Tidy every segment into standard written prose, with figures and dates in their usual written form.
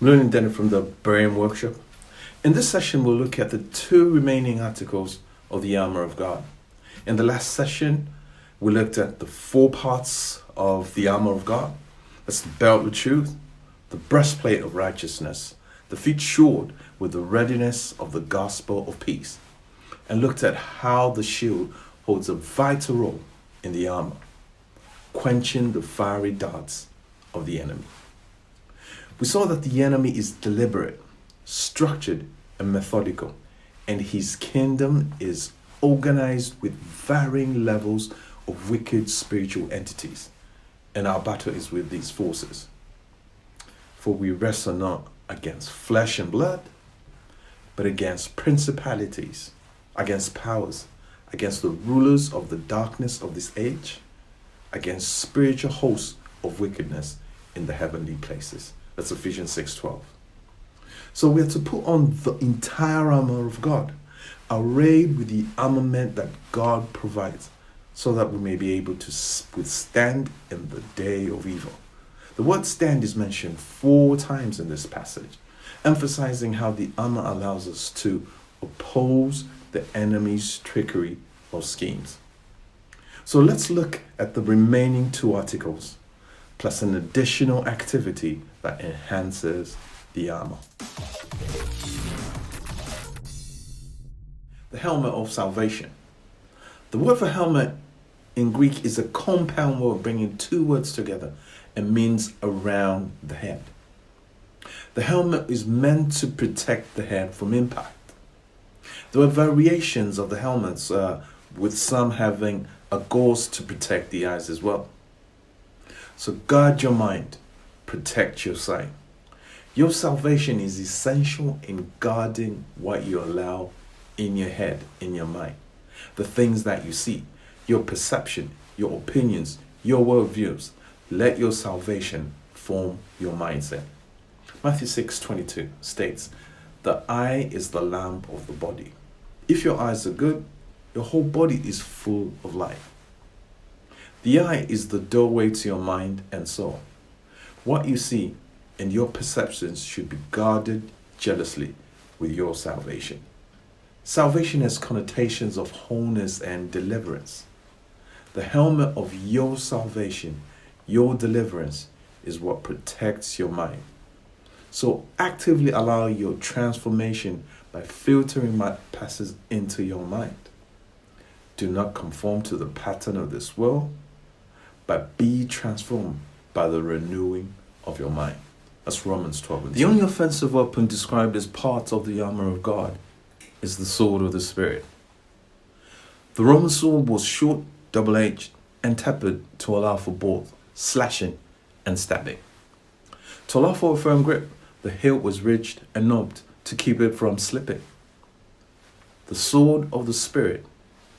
Learning then from the Berean workshop. In this session, we'll look at the two remaining articles of the armor of God. In the last session, we looked at the four parts of the armor of God. That's the belt of truth, the breastplate of righteousness, the feet shod with the readiness of the gospel of peace, and looked at how the shield holds a vital role in the armor, quenching the fiery darts of the enemy. We saw that the enemy is deliberate, structured, and methodical, and his kingdom is organized with varying levels of wicked spiritual entities, and our battle is with these forces. For we wrestle not against flesh and blood, but against principalities, against powers, against the rulers of the darkness of this age, against spiritual hosts of wickedness in the heavenly places. That's Ephesians 6:12. So we are to put on the entire armor of God, arrayed with the armament that God provides, so that we may be able to withstand in the day of evil. The word stand is mentioned 4 times in this passage, emphasizing how the armor allows us to oppose the enemy's trickery or schemes. So let's look at the remaining 2 articles, plus an additional activity that enhances the armor. The helmet of salvation. The word for helmet in Greek is a compound word bringing 2 words together and means around the head. The helmet is meant to protect the head from impact. There are variations of the helmets, with some having a gauze to protect the eyes as well. So guard your mind, protect your sight. Your salvation is essential in guarding what you allow in your head, in your mind. The things that you see, your perception, your opinions, your worldviews. Let your salvation form your mindset. Matthew 6:22 states, "The eye is the lamp of the body. If your eyes are good, your whole body is full of light." The eye is the doorway to your mind and soul. What you see and your perceptions should be guarded jealously with your salvation. Salvation has connotations of wholeness and deliverance. The helmet of your salvation, your deliverance, is what protects your mind. So actively allow your transformation by filtering what passes into your mind. Do not conform to the pattern of this world, but be transformed by the renewing of your mind. That's Romans 12. The only offensive weapon described as part of the armor of God is the sword of the Spirit. The Roman sword was short, double-edged, and tapered to allow for both slashing and stabbing. To allow for a firm grip, the hilt was ridged and knobbed to keep it from slipping. The sword of the Spirit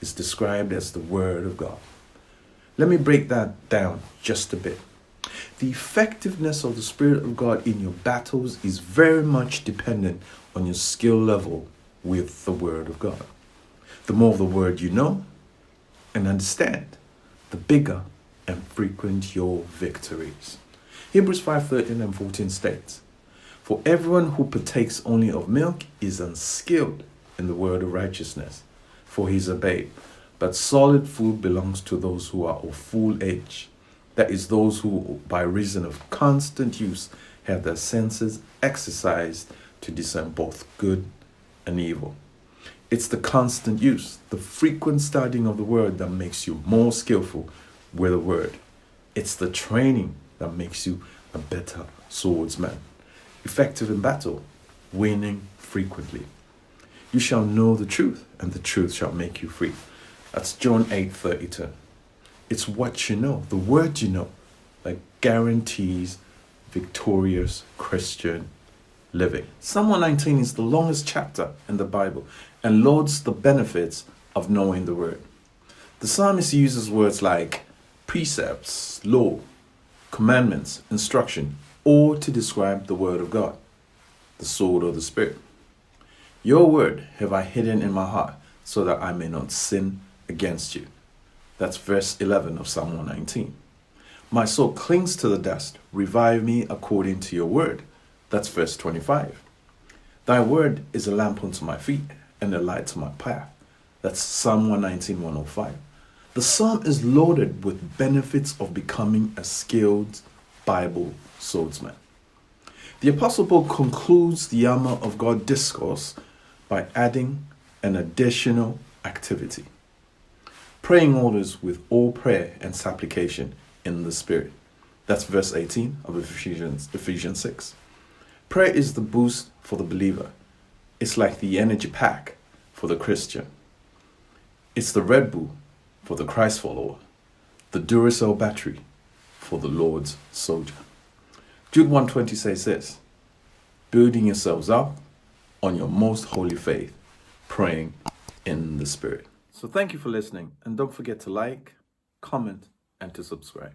is described as the Word of God. Let me break that down just a bit. The effectiveness of the Spirit of God in your battles is very much dependent on your skill level with the Word of God. The more of the Word you know and understand, the bigger and frequent your victories. Hebrews 5:13 and 14 states, "For everyone who partakes only of milk is unskilled in the word of righteousness, for he is a babe. But solid food belongs to those who are of full age, that is, those who, by reason of constant use, have their senses exercised to discern both good and evil." It's the constant use, the frequent studying of the word that makes you more skillful with the word. It's the training that makes you a better swordsman, effective in battle, winning frequently. "You shall know the truth, and the truth shall make you free." That's John 8:32. It's what you know, the word you know, that guarantees victorious Christian living. Psalm 119 is the longest chapter in the Bible and lauds the benefits of knowing the word. The psalmist uses words like precepts, law, commandments, instruction, all to describe the word of God, the sword of the Spirit. "Your word have I hidden in my heart, so that I may not sin against you." That's verse 11 of Psalm 119. "My soul clings to the dust. Revive me according to your word." That's verse 25. Thy word is a lamp unto my feet and a light to my path. That's Psalm 119, 105. The psalm is loaded with benefits of becoming a skilled Bible swordsman. The Apostle Paul concludes the armor of God discourse by adding an additional activity. Praying orders with all prayer and supplication in the Spirit. That's verse 18 of Ephesians 6. Prayer is the boost for the believer. It's like the energy pack for the Christian. It's the Red Bull for the Christ follower. The Duracell battery for the Lord's soldier. Jude 1:20 says this: building yourselves up on your most holy faith, praying in the Spirit. So thank you for listening, and don't forget to like, comment, and to subscribe.